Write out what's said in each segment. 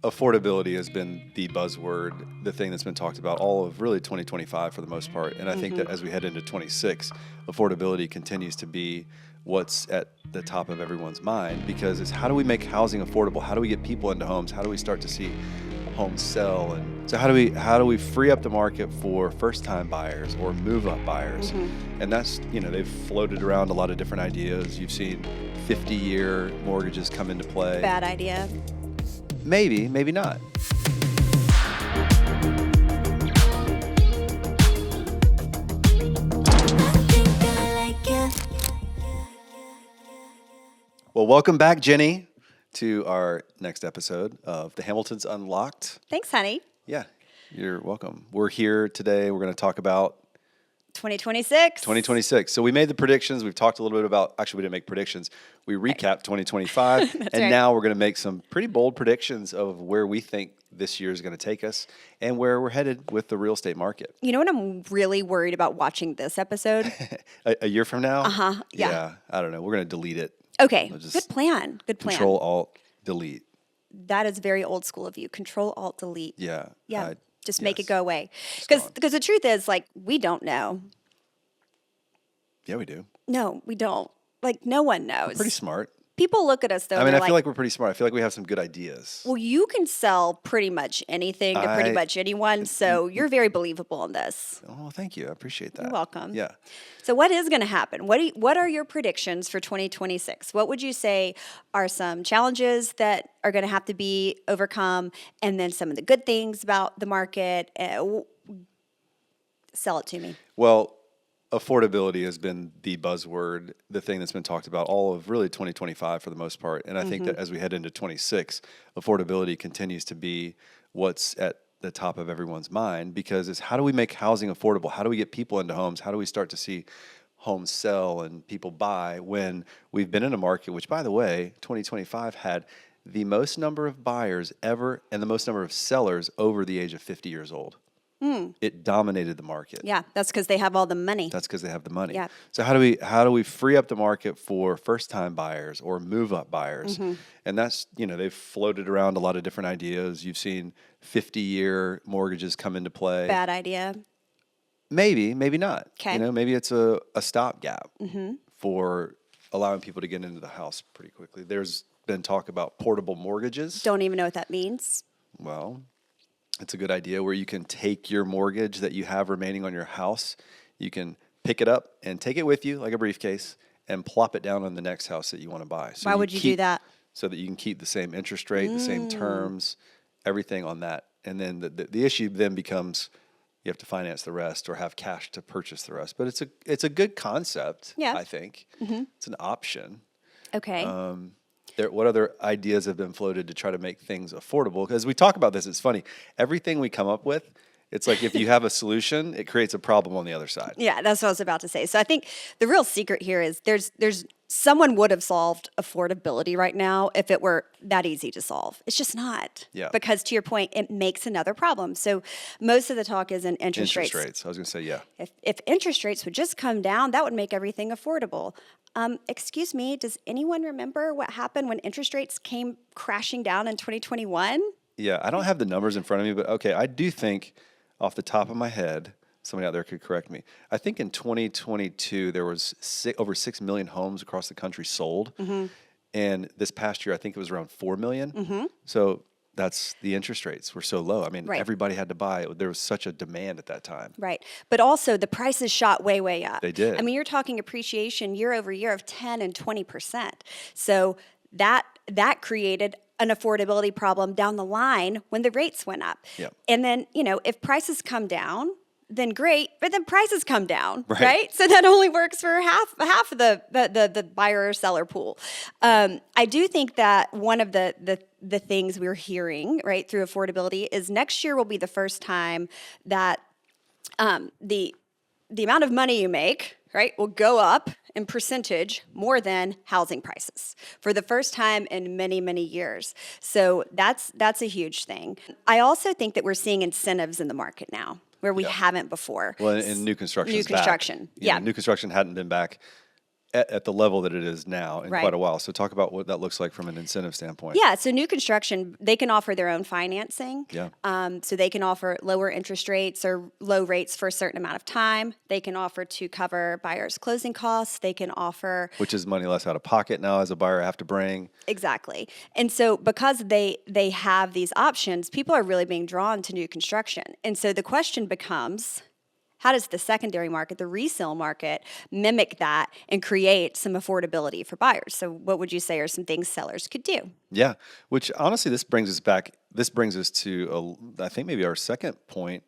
affordability has been the buzzword, the thing that's been talked about all of really 2025 for the most part. And I think that as we head into 26, affordability continues to be what's at the top of everyone's mind, because it's how do we make housing affordable? How do we get people into homes? How do we start to see homes sell? And so how do we free up the market for first-time buyers or move-up buyers? And that's, they've floated around a lot of different ideas. You've seen 50-year mortgages come into play. Bad idea. Maybe, maybe not. Well, welcome back, Jenny, to our next episode of The Hamiltons Unlocked. Thanks, honey. Yeah, you're welcome. We're here today. We're going to talk about 2026. 2026. So we made the predictions. We've talked a little bit about, actually, we didn't make predictions. We recapped 2025. And right. Now we're going to make some pretty bold predictions of where we think this year is going to take us and where we're headed with the real estate market. You know what I'm really worried about watching this episode? A year from now? Uh-huh. Yeah. I don't know. We're going to delete it. Okay. Good plan. Good plan. Control, Alt, Delete. That is very old school of you. Control, Alt, Delete. Yeah. Yeah. Just make it go away. It's Because the truth is, we don't know. Yeah, we do. No, we don't. No one knows. We're pretty smart. People look at us, though, I feel like we're pretty smart. I feel like we have some good ideas. Well, you can sell pretty much anything to pretty much anyone, so you're very believable in this. Oh, thank you. I appreciate that. You're welcome. Yeah. So what is going to happen? What are your predictions for 2026? What would you say are some challenges that are going to have to be overcome, and then some of the good things about the market? Sell it to me. Well, affordability has been the buzzword, the thing that's been talked about all of really 2025 for the most part. And I think that as we head into 26, affordability continues to be what's at the top of everyone's mind, because it's how do we make housing affordable? How do we get people into homes? How do we start to see homes sell and people buy when we've been in a market, which, by the way, 2025 had the most number of buyers ever and the most number of sellers over the age of 50 years old. It dominated the market. Yeah, that's because they have all the money. That's because they have the money. Yeah. So how do we free up the market for first-time buyers or move-up buyers? And that's, they've floated around a lot of different ideas. You've seen 50-year mortgages come into play. Bad idea. Maybe, maybe not. Okay. Maybe it's a stopgap for allowing people to get into the house pretty quickly. There's been talk about portable mortgages. Don't even know what that means. Well, it's a good idea where you can take your mortgage that you have remaining on your house, you can pick it up and take it with you like a briefcase and plop it down on the next house that you want to buy. So Why would you do that? So that you can keep the same interest rate, the same terms, everything on that. And then the issue then becomes you have to finance the rest or have cash to purchase the rest. But it's a good concept, I think. It's an option. Okay. What other ideas have been floated to try to make things affordable? Because we talk about this, it's funny. Everything we come up with, it's like if you have a solution, it creates a problem on the other side. Yeah, that's what I was about to say. So I think the real secret here is there's someone would have solved affordability right now if it were that easy to solve. It's just not. Yeah. Because to your point, it makes another problem. So most of the talk is in interest rates. Interest rates. I was going to say, yeah. If interest rates would just come down, that would make everything affordable. Excuse me, does anyone remember what happened when interest rates came crashing down in 2021? Yeah, I don't have the numbers in front of me, but okay, I do think off the top of my head, somebody out there could correct me. I think in 2022, there was over 6 million homes across the country sold. And this past year, I think it was around 4 million. So that's the interest rates were so low. I mean, everybody had to buy. There was such a demand at that time. Right. But also the prices shot way, way up. They did. I mean, you're talking appreciation year over year of 10 and 20%. So that created an affordability problem down the line when the rates went up. Yep. And then, if prices come down, then great, but then prices come down, right? So that only works for half of the buyer or seller pool. I do think that one of the things we're hearing right through affordability is next year will be the first time that the amount of money you make will go up in percentage more than housing prices for the first time in many, many years. So that's a huge thing. I also think that we're seeing incentives in the market now where we haven't before. Well, in new construction. New construction, New construction hadn't been back at the level that it is now in Right. quite a while. So talk about what that looks like from an incentive standpoint. Yeah, so new construction, they can offer their own financing. Yeah. So they can offer lower interest rates or low rates for a certain amount of time. They can offer to cover buyers' closing costs. They can offer Which is money less out of pocket now as a buyer I have to bring. exactly. And so because they have these options, people are really being drawn to new construction. And so the question becomes, how does the secondary market, the resale market, mimic that and create some affordability for buyers? So what would you say are some things sellers could do? Yeah, which honestly, this brings us back. This brings us to, I think, maybe our second point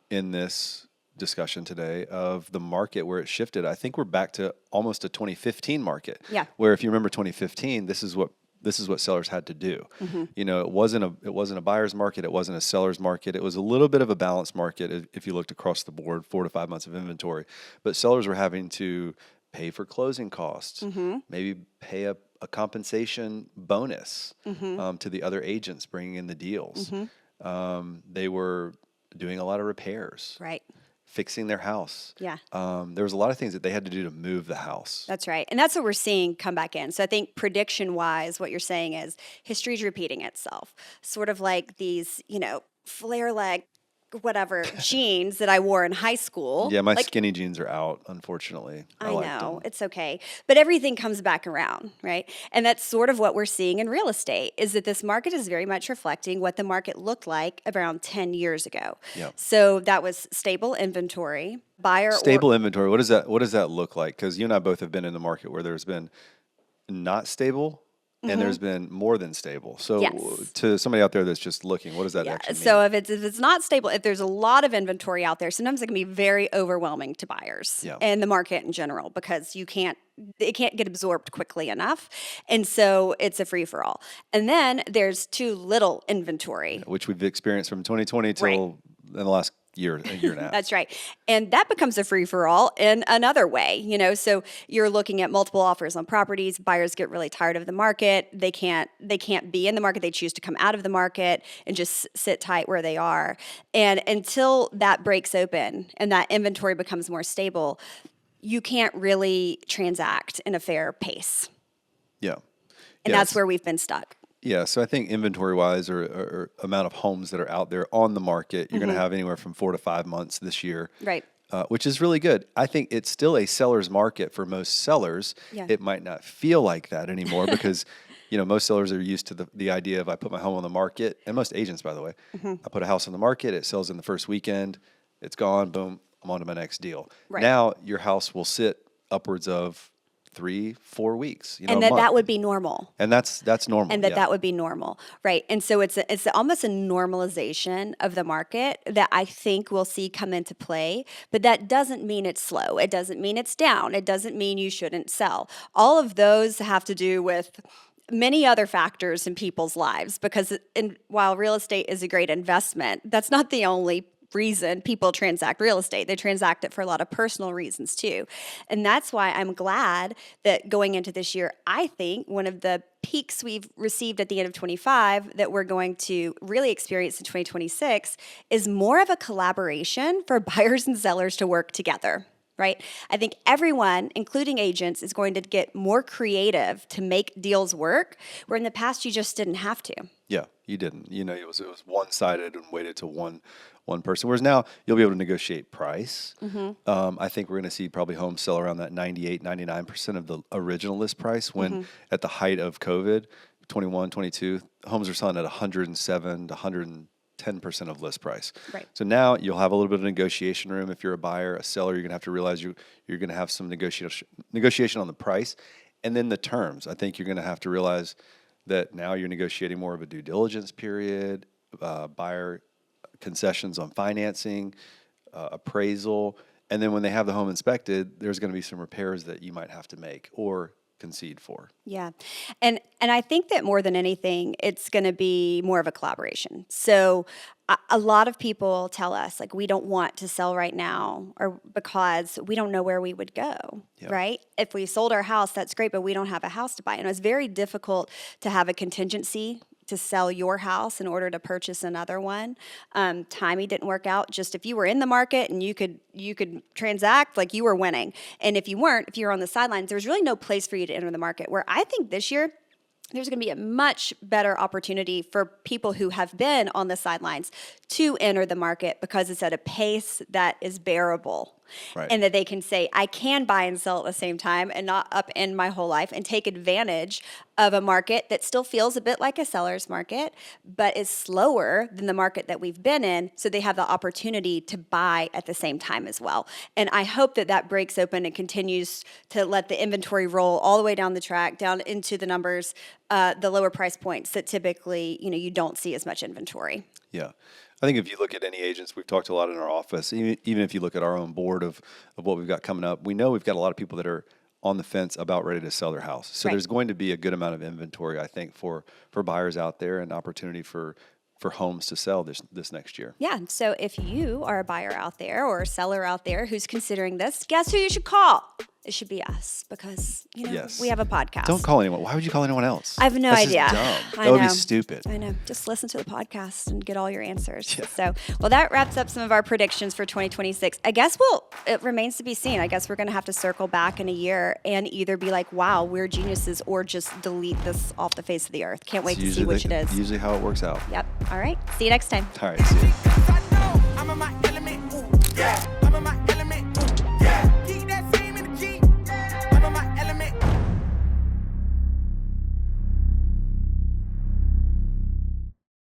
in this discussion today of the market where it shifted. I think we're back to almost a 2015 market. Yeah. Where if you remember 2015, this is what sellers had to do. You know, it wasn't a buyer's market. It wasn't a seller's market. It was a little bit of a balanced market if you looked across the board, 4 to 5 months of inventory. But sellers were having to pay for closing costs, maybe pay a compensation bonus to the other agents bringing in the deals. They were doing a lot of repairs, Right. fixing their house. Yeah. There was a lot of things that they had to do to move the house. That's right. And that's what we're seeing come back in. So I think prediction wise, what you're saying is history's repeating itself. Sort of like these, flare leg, whatever jeans that I wore in high school. Yeah, my like, skinny jeans are out, unfortunately. I liked know, them. it's okay. But everything comes back around, right? And that's sort of what we're seeing in real estate is that this market is very much reflecting what the market looked like around 10 years ago. Yep. So that was stable inventory, Stable inventory. What does that look like? Because you and I both have been in the market where there's been not stable and there's been more than stable. So Yes. to somebody out there that's just looking, what does that actually mean? So if it's not stable, if there's a lot of inventory out there, sometimes it can be very overwhelming to buyers and the market in general because it can't get absorbed quickly enough. And so it's a free for all. And then there's too little inventory. Which we've experienced from 2020 till in the last a year and a half. That's right. And that becomes a free for all in another way, so you're looking at multiple offers on properties, buyers get really tired of the market, they can't be in the market, they choose to come out of the market and just sit tight where they are. And until that breaks open and that inventory becomes more stable, you can't really transact in a fair pace. Yeah. And that's where we've been stuck. Yeah, so I think inventory-wise or amount of homes that are out there on the market, you're going to have anywhere from 4 to 5 months this year. Right. Which is really good. I think it's still a seller's market for most sellers. Yeah. It might not feel like that anymore because, most sellers are used to the idea of I put my home on the market, and most agents, by the way, I put a house on the market, it sells in the first weekend, it's gone, boom, I'm on to my next deal. Right. Now your house will sit upwards of 3-4 weeks, and that would be normal. And that's normal. And that would be normal, right? And so it's almost a normalization of the market that I think we'll see come into play. But that doesn't mean it's slow. It doesn't mean it's down. It doesn't mean you shouldn't sell. All of those have to do with many other factors in people's lives because while real estate is a great investment, that's not the only reason people transact real estate. They transact it for a lot of personal reasons too. And that's why I'm glad that going into this year, I think one of the peaks we've received at the end of 25 that we're going to really experience in 2026 is more of a collaboration for buyers and sellers to work together. Right? I think everyone, including agents, is going to get more creative to make deals work, where in the past you just didn't have to. Yeah, you didn't. It was one-sided and weighted to one person. Whereas now you'll be able to negotiate price. I think we're going to see probably homes sell around that 98, 99% of the original list price when at the height of COVID, 21, 22, homes are selling at 107 to 110% of list price. Right. So now you'll have a little bit of negotiation room. If you're a buyer, a seller, you're going to have to realize you're going to have some negotiation on the price. And then the terms. I think you're going to have to realize that now you're negotiating more of a due diligence period, buyer concessions on financing, appraisal, and then when they have the home inspected, there's going to be some repairs that you might have to make or concede for. Yeah. And I think that more than anything, it's going to be more of a collaboration. So a lot of people tell us, like, we don't want to sell right now or because we don't know where we would go, right? If we sold our house, that's great, but we don't have a house to buy. And it's very difficult to have a contingency to sell your house in order to purchase another one. Timing didn't work out. Just if you were in the market and you could transact, like, you were winning. And if you weren't, if you were on the sidelines, there's really no place for you to enter the market. Where I think this year, there's going to be a much better opportunity for people who have been on the sidelines to enter the market, because it's at a pace that is bearable. Right. And that they can say, I can buy and sell at the same time and not upend my whole life, and take advantage of a market that still feels a bit like a seller's market, but is slower than the market that we've been in. So they have the opportunity to buy at the same time as well. And I hope that that breaks open and continues to let the inventory roll all the way down the track, down into the numbers, the lower price points that typically, you don't see as much inventory. Yeah. I think if you look at any agents, we've talked a lot in our office, even if you look at our own board of what we've got coming up, we know we've got a lot of people that are on the fence about ready to sell their house. So there's going to be a good amount of inventory, I think, for buyers out there, and opportunity for homes to sell this next year. Yeah. So if you are a buyer out there or a seller out there who's considering this, guess who you should call? It should be us, because, Yes. we have a podcast. Don't call anyone. Why would you call anyone else? I have no That's idea. Just dumb. That would be stupid. I know. Just listen to the podcast and get all your answers. Yeah. So, well, that wraps up some of our predictions for 2026. I guess it remains to be seen. I guess we're going to have to circle back in a year and either be like, wow, we're geniuses, or just delete this off the face of the earth. Can't wait to see which it is. Usually how it works out. Yep. All right. See you next time. All right. See you. I'm in my element. Ooh, yeah.